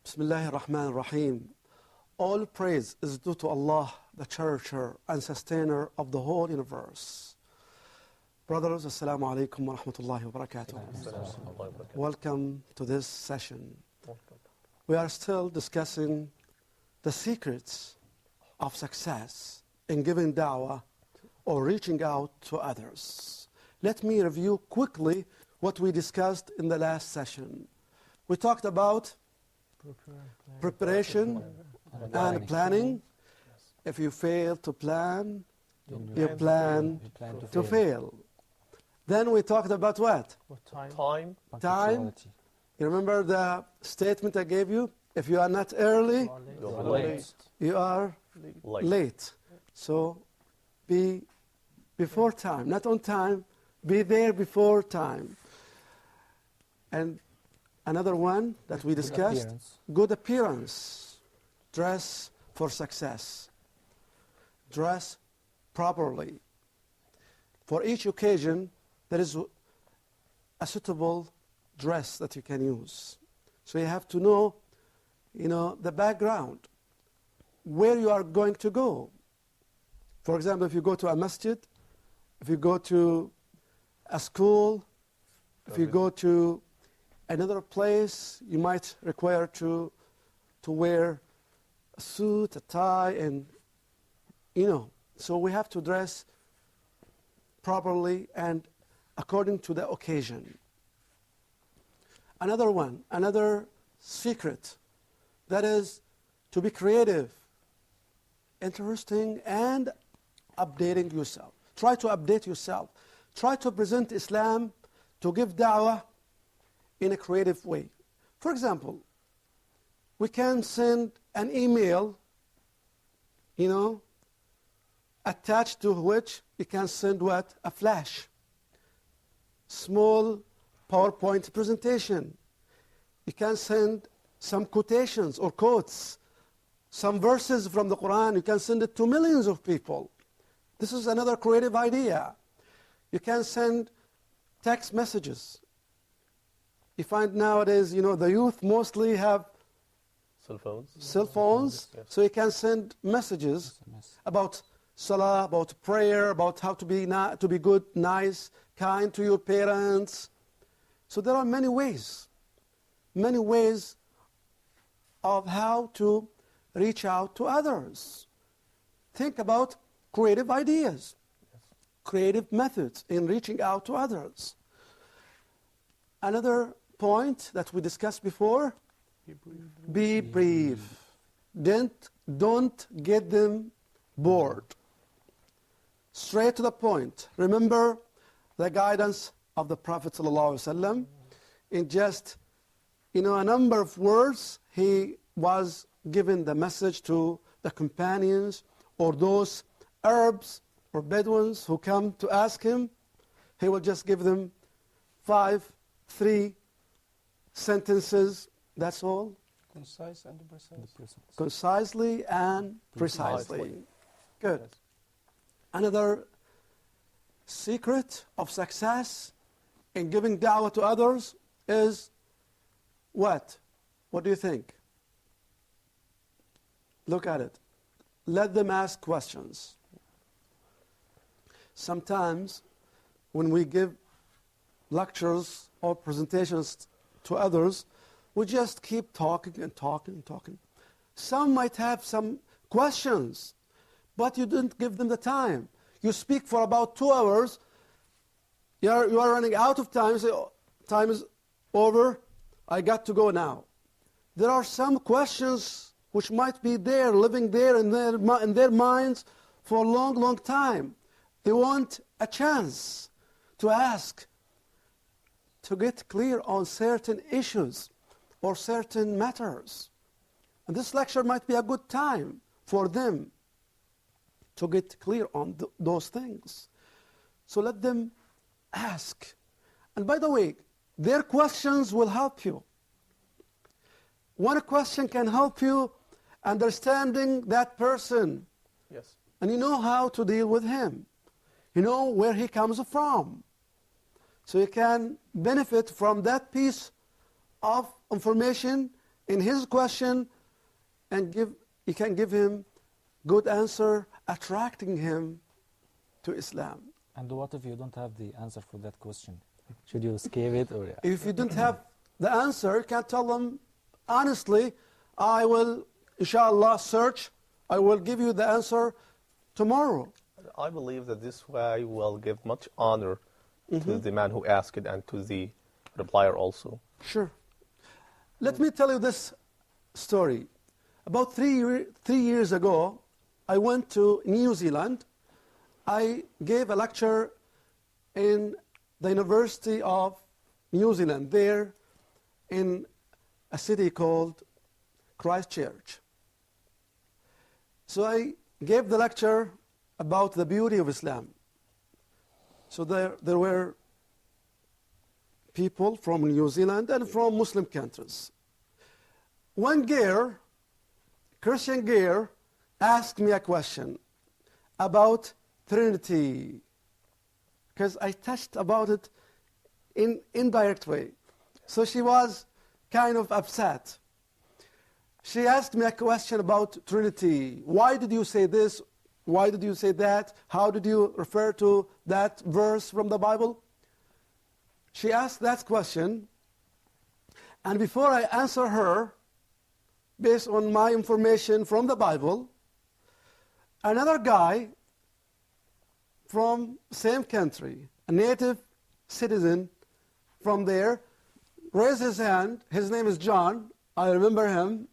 Bismillahir Rahmanir Rahim. All praise is due to Allah, the cherisher and sustainer of the whole universe. Brothers, Assalamu alaikum wa rahmatullahi wa barakatuh. Welcome to this session. We are still discussing the secrets of success in giving da'wah or reaching out to others. Let me review quickly what we discussed in the last session. We talked about preparation and planning. If you fail to plan, you plan to fail. Then we talked about what? Time. You remember the statement I gave you? If you are not early, you are late. So be before time, not on time. Be there before time. And another one that we discussed, good appearance. Dress for success. Dress properly. For each occasion, there is a suitable dress that you can use. So you have to know, the background, where you are going to go. For example, if you go to a masjid, if you go to a school, if you go to another place, you might require to wear a suit, a tie, and so we have to dress properly and according to the occasion. Another secret, that is to be creative, interesting, and updating yourself. Try to update yourself. Try to present Islam, to give da'wah in a creative way. For example, we can send an email, attached to which you can send what? A flash. Small PowerPoint presentation. You can send some quotations or quotes, some verses from the Quran. You can send it to millions of people. This is another creative idea. You can send text messages. You find nowadays, the youth mostly have cell phones, yes. So you can send messages about salah, about prayer, about how to be good, nice, kind to your parents. So there are many ways of how to reach out to others. Think about creative ideas, creative methods in reaching out to others. Another point that we discussed before, be brief. Don't get them bored. Straight to the point. Remember the guidance of the Prophet ﷺ. In just a number of words, he was given the message to the companions or those Arabs or Bedouins who come to ask him. He will just give them 3 sentences. That's all. Concise and precise. Concisely and precisely. Good. Another secret of success in giving da'wah to others is what? What do you think? Look at it. Let them ask questions. Sometimes when we give lectures or presentations to others, we just keep talking and talking and talking. Some might have some questions, but you didn't give them the time. You speak for about 2 hours. You are running out of time. You say, time is over. I got to go now. There are some questions which might be there, living there in their minds for a long, long time. They want a chance to ask, to get clear on certain issues or certain matters. And this lecture might be a good time for them to get clear on those things. So let them ask. And by the way, their questions will help you. One question can help you understanding that person. Yes. And you know how to deal with him. You know where he comes from. So you can benefit from that piece of information in his question and you can give him good answer, attracting him to Islam. And what if you don't have the answer for that question? Should you skip it or? If you don't have the answer, you can tell them honestly, I will, inshallah, search. I will give you the answer tomorrow. I believe that this way will give much honor to the man who asked it and to the replier also. Sure. Let me tell you this story. About 3 years ago, I went to New Zealand. I gave a lecture in the University of New Zealand, there in a city called Christchurch. So I gave the lecture about the beauty of Islam. So there were people from New Zealand and from Muslim countries. One girl, Christian girl, asked me a question about Trinity, because I touched about it in indirect way. So she was kind of upset. She asked me a question about Trinity. Why did you say this? Why did you say that? How did you refer to that verse from the Bible? She asked that question, and before I answer her, based on my information from the Bible, another guy from same country, a native citizen from there, raised his hand. His name is John. I remember him.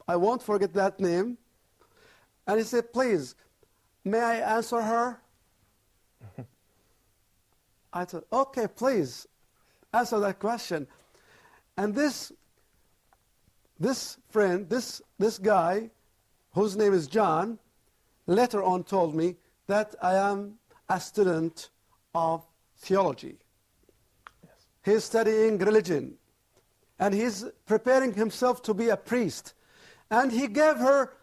I won't forget that name. And he said, please, may I answer her? I said, okay, please, answer that question. And this friend, this guy, whose name is John, later on told me that I am a student of theology. Yes. He's studying religion, and he's preparing himself to be a priest. And he gave her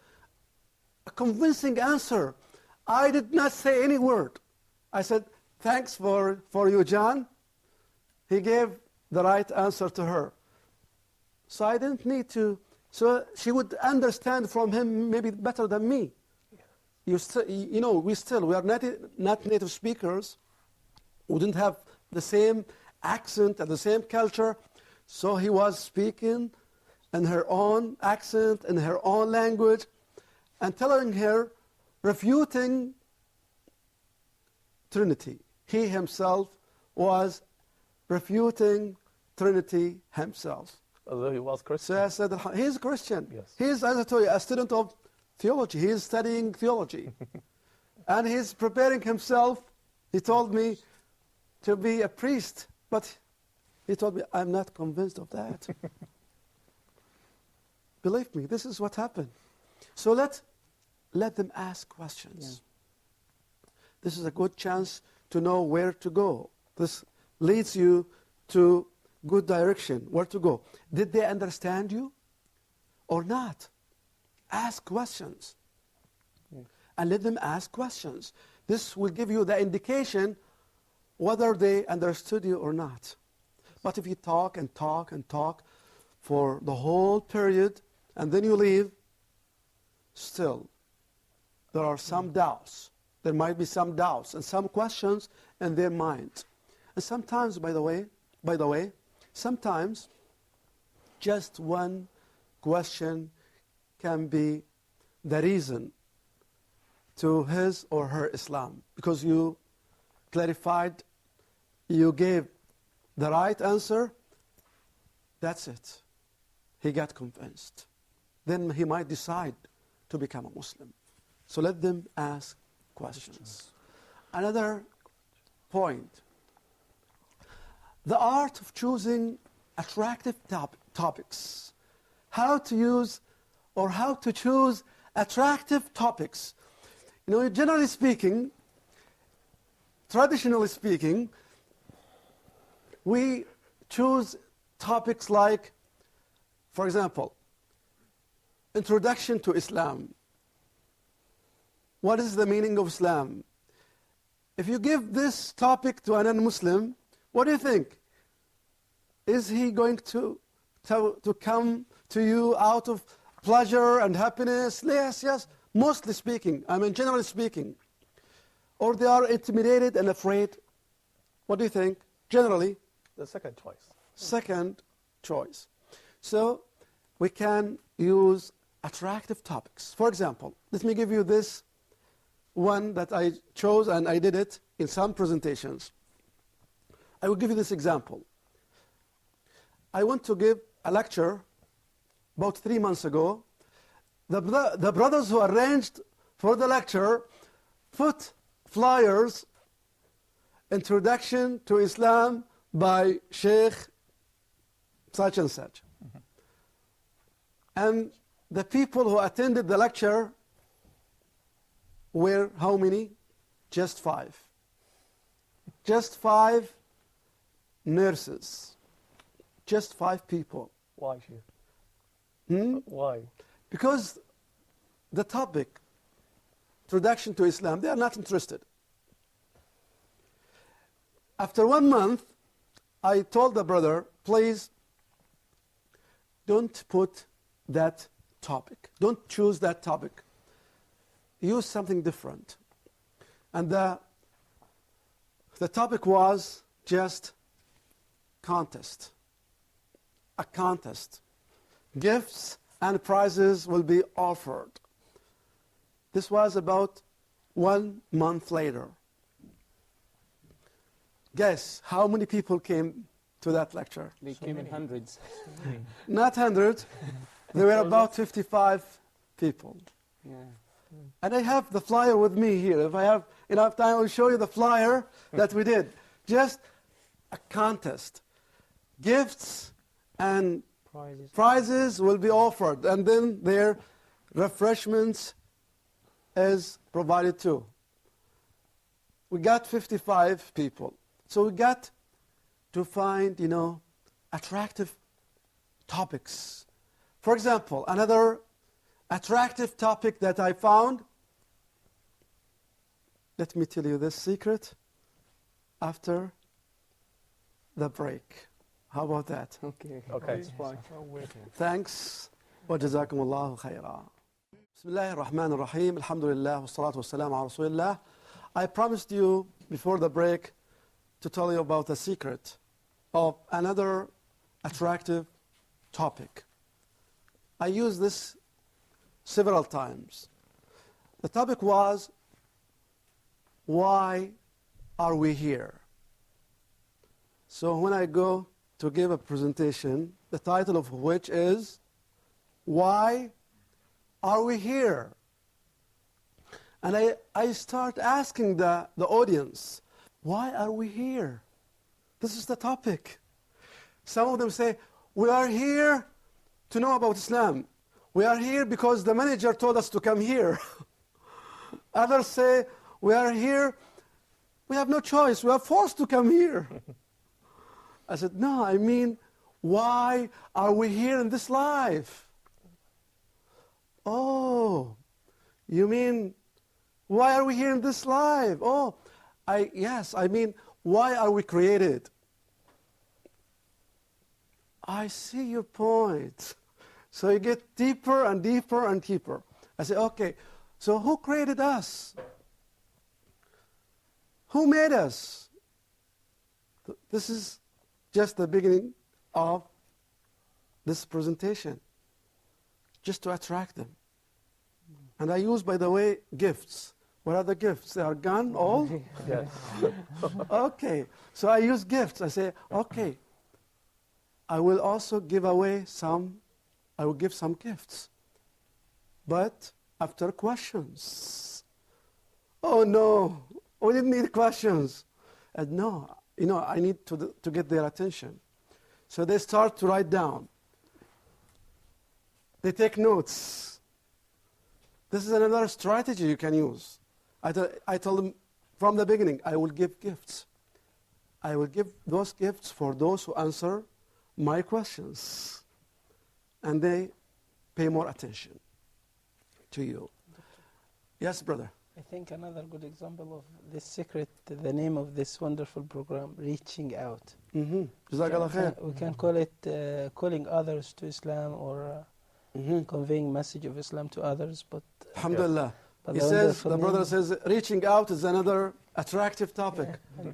a convincing answer. I did not say any word. I said, thanks for you, John. He gave the right answer to her. So I didn't need to, so she would understand from him maybe better than me. We are not native speakers. We didn't have the same accent and the same culture. So he was speaking in her own accent, in her own language, and telling her, refuting Trinity. He himself was refuting Trinity himself. Although he was Christian. So I said, he's Christian. Yes. He's, as I told you, a student of theology. He is studying theology. And he's preparing himself, he told me, to be a priest. But he told me, I'm not convinced of that. Believe me, this is what happened. So let them ask questions. Yeah. This is a good chance to know where to go. This leads you to good direction, where to go. Did they understand you or not? Ask questions. And let them ask questions. This will give you the indication whether they understood you or not. But if you talk and talk and talk for the whole period and then you leave, still there are some doubts. There might be some doubts and some questions in their mind. And sometimes, by the way, sometimes just one question can be the reason to his or her Islam, because you clarified, you gave the right answer, that's it. He got convinced. Then he might decide to become a Muslim. So let them ask questions. Another point, the art of choosing attractive topics. How to use or how to choose attractive topics. Generally speaking, traditionally speaking, we choose topics like, for example, introduction to Islam. What is the meaning of Islam? If you give this topic to a non-Muslim, what do you think? Is he going to come to you out of pleasure and happiness? Yes, yes, mostly speaking, I mean generally speaking. Or they are intimidated and afraid? What do you think? Generally? The second choice. Second choice. So we can use attractive topics. For example, let me give you this one that I chose, and I did it in some presentations. I will give you this example. I went to give a lecture about 3 months ago. The brothers who arranged for the lecture put flyers, Introduction to Islam by Sheikh such and such. And the people who attended the lecture were how many? Just 5. Just 5 nurses. Just 5 people. Why, Sheikh? Why? Because the topic, Introduction to Islam, they are not interested. After 1 month, I told the brother, please don't put that topic. Don't choose that topic. Use something different. And the topic was just contest. A contest. Gifts and prizes will be offered. This was about 1 month later. Guess how many people came to that lecture? They came in hundreds. Not hundreds. There were about 55 people. Yeah. And I have the flyer with me here. If I have enough time, I will show you the flyer that we did. Just a contest. Gifts and prizes will be offered. And then their refreshments is provided too. We got 55 people. So we got to find, attractive topics. For example, another attractive topic that I found, let me tell you this secret after the break. How about that? Okay. Okay. Thanks. وجزاكم الله خيرا. بسم الله الرحمن الرحيم. الحمد لله والصلاة والسلام على رسول الله. I promised you before the break to tell you about the secret of another attractive topic. I used this several times. The topic was, why are we here? So when I go to give a presentation, the title of which is, why are we here? And I start asking the audience, why are we here? This is the topic. Some of them say, we are here to know about Islam. We are here because the manager told us to come here. Others say, we are here, we have no choice, we are forced to come here. I said, no, I mean, why are we here in this life? Oh, you mean, why are we here in this life? Oh, yes, I mean, why are we created? I see your point. So you get deeper and deeper and deeper. I say, okay, so who created us? Who made us? This is just the beginning of this presentation, just to attract them. And I use, by the way, gifts. What are the gifts? They are gone, all? Yes. Okay, so I use gifts. I say, okay, I will also give away I will give some gifts. But after questions. Oh no, we didn't need questions. And no, I need to get their attention. So they start to write down. They take notes. This is another strategy you can use. I told them from the beginning, I will give gifts. I will give those gifts for those who answer my questions. And they pay more attention to you. Yes, brother? I think another good example of this secret, the name of this wonderful program, Reaching Out. Jazakallah khair. We can call it calling others to Islam or conveying message of Islam to others. But Alhamdulillah. but He the says, wonderful the brother name- says, reaching out is another attractive topic.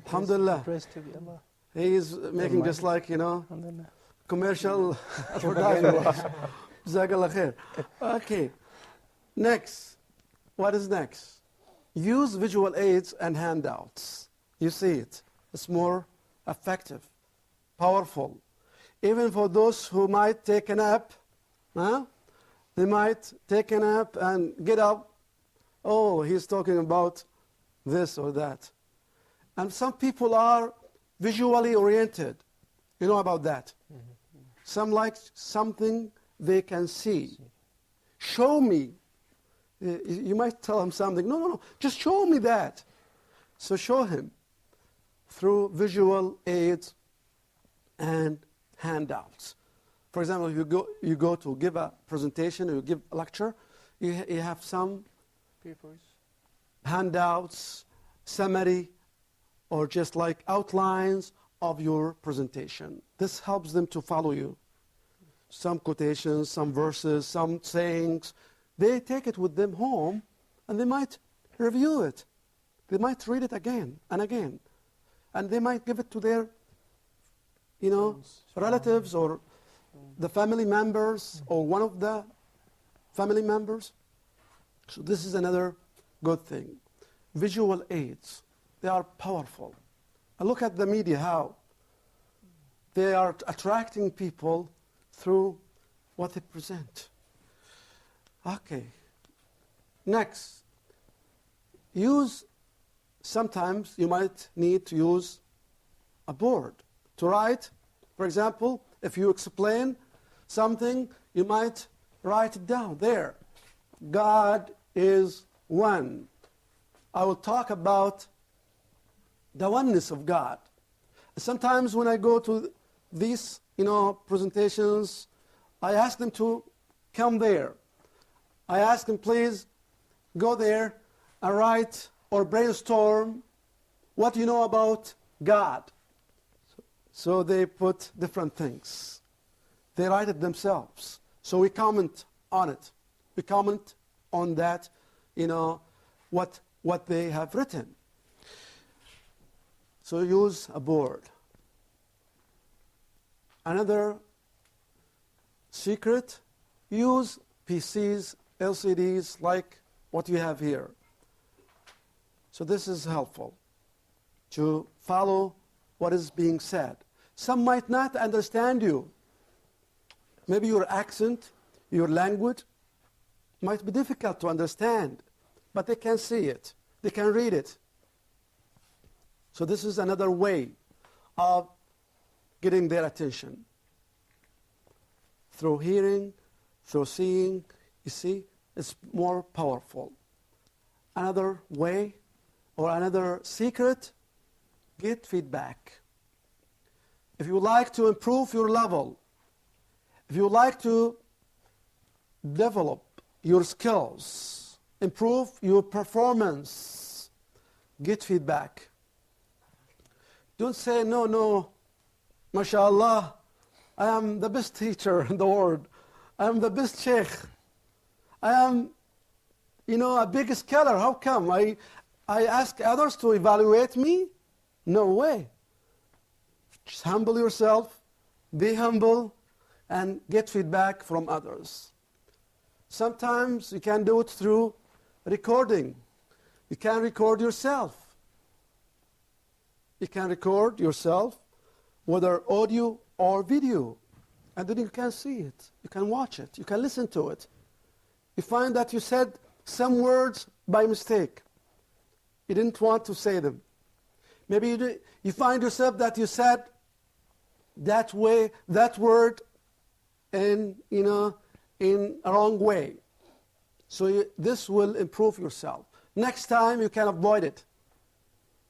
Alhamdulillah. Praise to be Allah. He is making just like, Alhamdulillah. commercial advertising. Jazakallah khair. Okay. Next. What is next? Use visual aids and handouts. You see it. It's more effective, powerful. Even for those who might take a nap, they might take a nap and get up. Oh, he's talking about this or that. And some people are visually oriented. You know about that. Some like something they can see. Show me. You might tell him something. No, just show me that. So show him through visual aids and handouts. For example, if you go to give a presentation or you give a lecture, you have some Papers. handouts, summary, or just like outlines of your presentation. This helps them to follow you. Some quotations, some verses, some sayings. They take it with them home and they might review it. They might read it again and again. And they might give it to their, relatives or the family members or one of the family members. So this is another good thing. Visual aids, they are powerful. And look at the media, how they are attracting people through what they present. Okay. Next, sometimes you might need to use a board to write. For example, if you explain something, you might write it down there. God is one. I will talk about the oneness of God. Sometimes when I go to these, presentations, I ask them to come there. I ask them, please go there and write or brainstorm what you know about God. So they put different things. They write it themselves. So we comment on it. We comment on that, what they have written. So use a board. Another secret, use PCs, LCDs like what you have here. So this is helpful to follow what is being said. Some might not understand you. Maybe your accent, your language might be difficult to understand, but they can see it. They can read it. So this is another way of getting their attention. Through hearing, through seeing, you see, it's more powerful. Another way or another secret, get feedback. If you like to improve your level, if you like to develop your skills, improve your performance, get feedback. Don't say, no, mashallah, I am the best teacher in the world. I am the best sheikh. I am, a big scholar. How come? I ask others to evaluate me? No way. Just humble yourself, be humble, and get feedback from others. Sometimes you can do it through recording. You can record yourself. You can record yourself, whether audio or video, and then you can see it. You can watch it. You can listen to it. You find that you said some words by mistake. You didn't want to say them. Maybe you find yourself that you said that word in a wrong way. So this will improve yourself. Next time you can avoid it.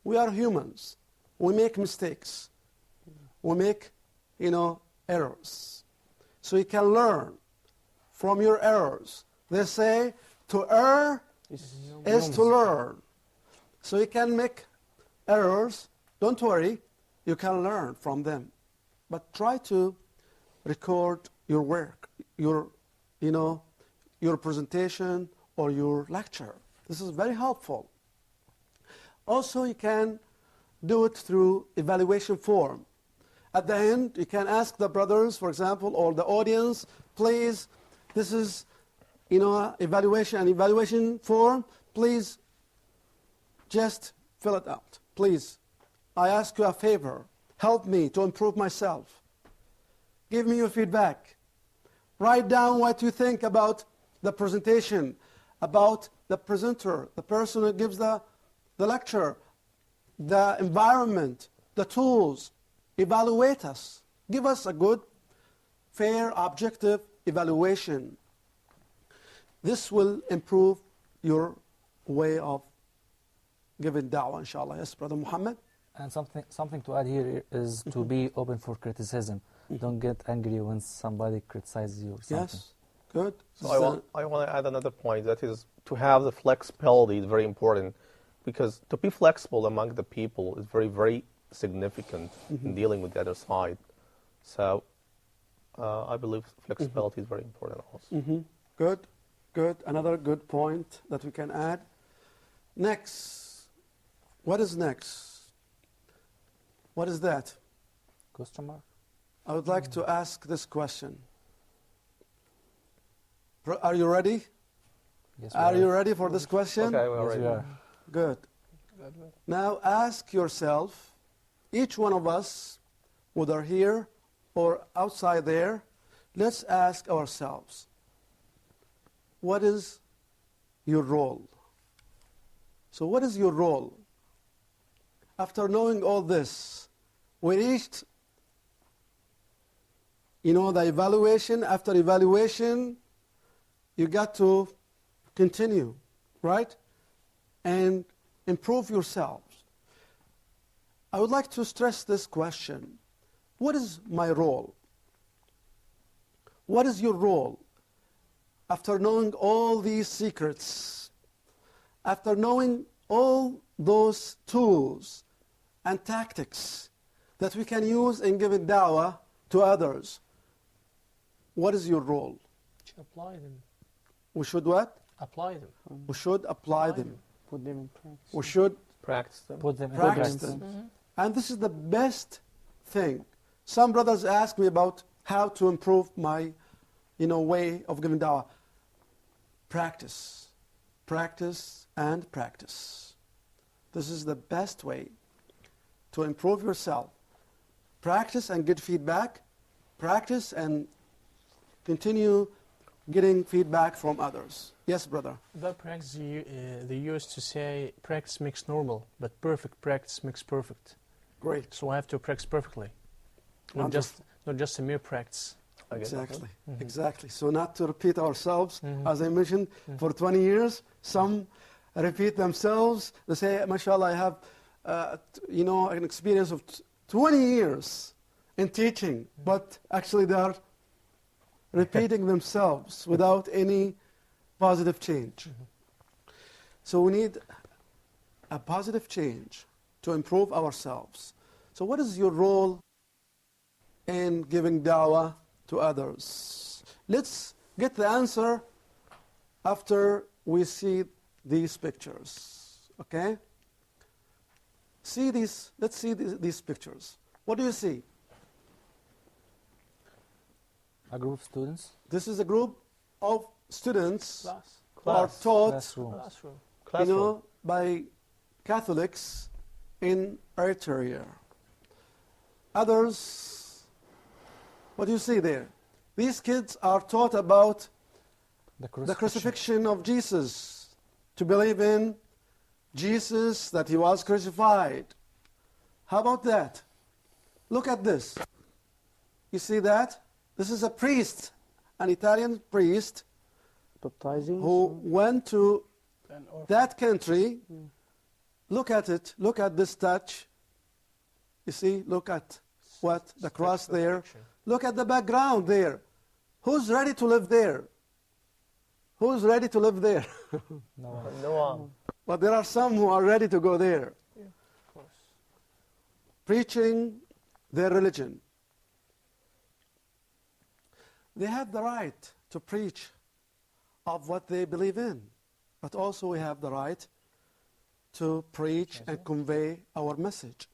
We are humans. We make mistakes. We make, errors. So you can learn from your errors. They say to err is to learn. So you can make errors. Don't worry. you can learn from them. But try to record your work, your presentation or your lecture. This is very helpful. Also, you can do it through evaluation form. At the end, you can ask the brothers, for example, or the audience, please, this is an evaluation form. Please just fill it out. Please, I ask you a favor. Help me to improve myself. Give me your feedback. Write down what you think about the presentation, about the presenter, the person who gives the lecture, the environment, the tools. Evaluate us. Give us a good, fair, objective evaluation. This will improve your way of giving da'wah, inshallah. Yes, Brother Muhammad? And something to add here is to be open for criticism. Don't get angry when somebody criticizes you or something. Yes, good. So I want to add another point, that is to have the flexibility is very important, because to be flexible among the people is very, very significant in dealing with the other side. So I believe flexibility is very important also. Good, good. Another good point that we can add. Next. What is next? What is that? Question mark? I would like to ask this question. Are you ready? Yes, Are you ready for this question? Okay, we're Yes, ready. we are. Good. Now ask yourself, each one of us, whether here or outside there, let's ask ourselves, what is your role? So what is your role? After knowing all this, we reached, the evaluation. After evaluation, you got to continue, right? And improve yourselves. I would like to stress this question. What is my role? What is your role? After knowing all these secrets, after knowing all those tools and tactics that we can use in giving da'wah to others, what is your role? Apply them. We should what? Apply them. We should apply them. Put them in practice. We should Practice them. Put them in practice practice. them. And this is the best thing. Some brothers ask me about how to improve my way of giving da'wah. Practice. Practice and practice. This is the best way to improve yourself. Practice and get feedback. Practice and continue getting feedback from others. Yes, brother. That practice, they used to say, practice makes normal, but perfect practice makes perfect. Great. So I have to practice perfectly, not just a mere practice. Exactly. Exactly. So not to repeat ourselves, as I mentioned, for 20 years, some repeat themselves. They say, mashallah, I have, an experience of 20 years in teaching, but actually they are repeating themselves without any positive change. So we need a positive change to improve ourselves. So what is your role in giving da'wah to others? Let's get the answer after we see these pictures. Okay? Let's see these pictures. What do you see? A group of students? This is a group of students who are Class. taught Classroom. by Catholics in Eritrea. Others, what do you see there? These kids are taught about the crucifixion of Jesus, to believe in Jesus, that he was crucified. How about that? Look at this. You see that? This is a priest, an Italian priest, Baptizing. who went to that country. Look at it. Look at this touch. You see, look at what? The cross there. Look at the background there. Who's ready to live there? Who's ready to live there? No one. No one. But there are some who are ready to go there. Of course. preaching their religion. They have the right to preach of what they believe in, but also we have the right to preach and convey our message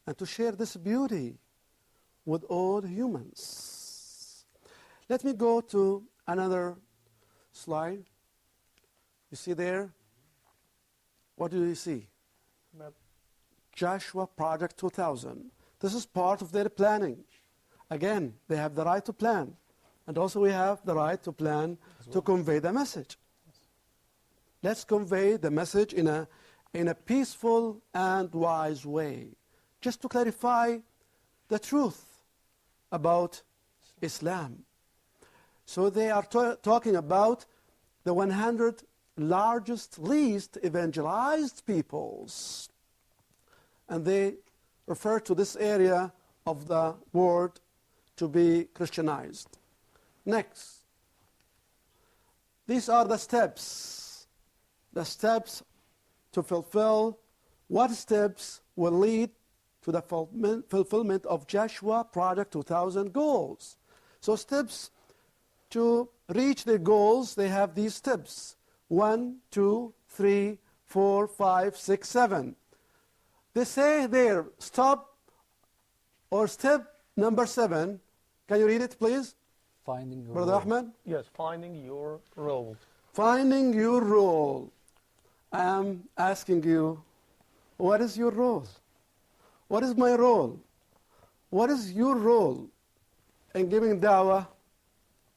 and to share this beauty with all humans. Let me go to another slide. You see there? What do you see? Map. Joshua Project 2000. This is part of their planning. Again, they have the right to plan. And also we have the right to plan to convey the message. Let's convey the message in a peaceful and wise way. Just to clarify the truth about Islam. So they are talking about the 100 largest, least evangelized peoples. And they refer to this area of the world to be Christianized. Next. These are the steps. The steps to fulfill. What steps will lead to the fulfillment of Joshua Project 2000 goals? So steps to reach the goals, they have these steps. 1, 2, 3, 4, 5, 6, 7. They say there, stop or step number 7. Can you read it, please? Finding your Brother role. Ahmed? Yes, finding your role. Finding your role. I am asking you, what is your role? What is my role? What is your role in giving dawah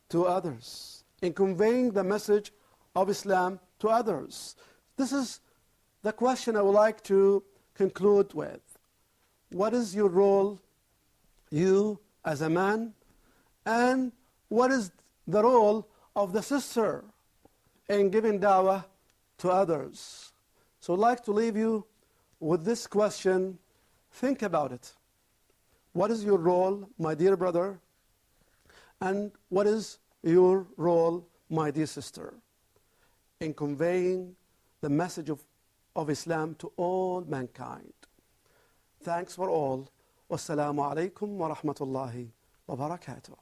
to others, in conveying the message of Islam to others? This is the question I would like to conclude with. What is your role, you as a man, and what is the role of the sister in giving dawah to others? So I'd like to leave you with this question. Think about it. What is your role, my dear brother? And what is your role, my dear sister, in conveying the message of Islam to all mankind? Thanks for all. Wassalamu alaikum wa rahmatullahi wa barakatuh.